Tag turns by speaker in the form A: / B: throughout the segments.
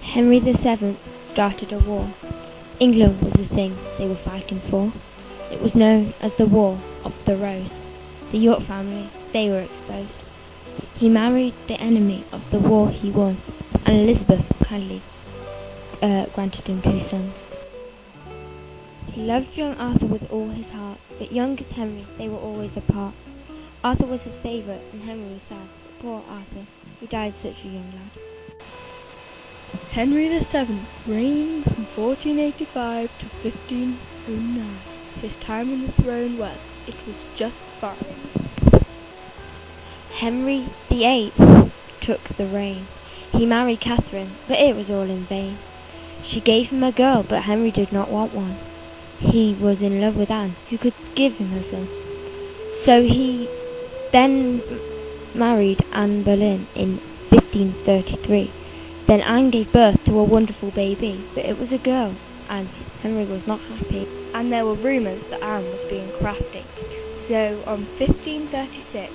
A: Henry VII started a war. England was the thing they were fighting for. It was known as the War of the Rose. The York family, they were exposed. He married the enemy of the war he won, and Elizabeth kindly granted him 2 sons. He loved young Arthur with all his heart, but youngest Henry, they were always apart. Arthur was his favourite, and Henry was sad, but poor Arthur, he died such a young lad.
B: Henry VII reigned from 1485 to 1509. His time on the throne it was just fine.
A: Henry VIII took the reign. He married Catherine, but it was all in vain. She gave him a girl, but Henry did not want one. He was in love with Anne, who could give him a son. So he then married Anne Boleyn in 1533. Then Anne gave birth to a wonderful baby, but it was a girl, and Henry was not happy.
B: And there were rumours that Anne was being crafty. So on 1536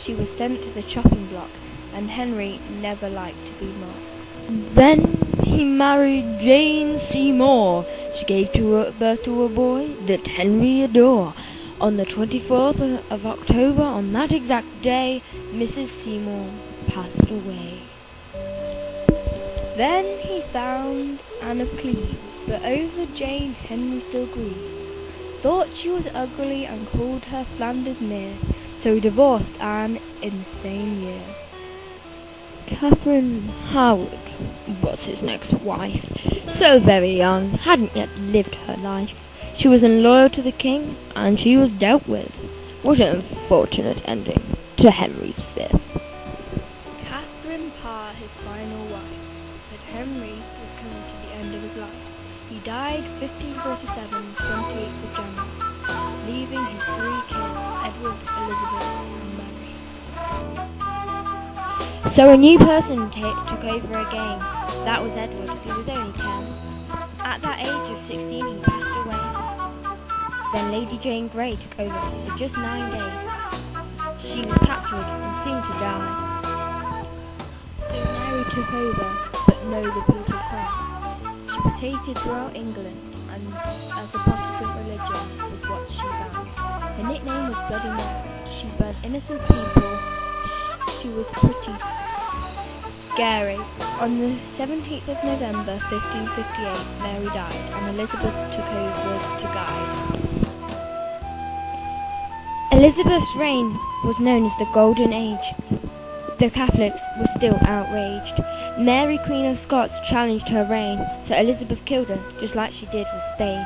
B: she was sent to the chopping block, and Henry never liked to be mocked. Then he married Jane Seymour. She gave birth to a boy that Henry adored. On the 24th of October, on that exact day, Mrs. Seymour passed away. Then he found Anne of Cleves, but over Jane Henry still grieved. Thought she was ugly and called her Flanders Mere, so he divorced Anne in the same year.
A: Catherine Howard was his next wife. So very young, hadn't yet lived her life. She was unloyal to the king, and she was dealt with. What an unfortunate ending to Henry's 5th.
B: Catherine Parr, his final wife, but Henry was coming to the end of his life. He died 1547, 28th of January, leaving his 3 kids, Edward, Elizabeth, and Mary.
A: So a new person took over again. That was Edward, who was only 10. At that age of 16 he passed away. Then Lady Jane Grey took over for just 9 days. She was captured and soon to die.
B: So Mary took over, but no the people cried. She was hated throughout England, and as the Protestant religion was what she found. Her nickname was Bloody Mary. She burned innocent people. She was pretty scary. On the 17th of November 1558, Mary died, and Elizabeth took over to guide.
A: Elizabeth's reign was known as the Golden Age. The Catholics were still outraged. Mary, Queen of Scots, challenged her reign, so Elizabeth killed her, just like she did with Spain.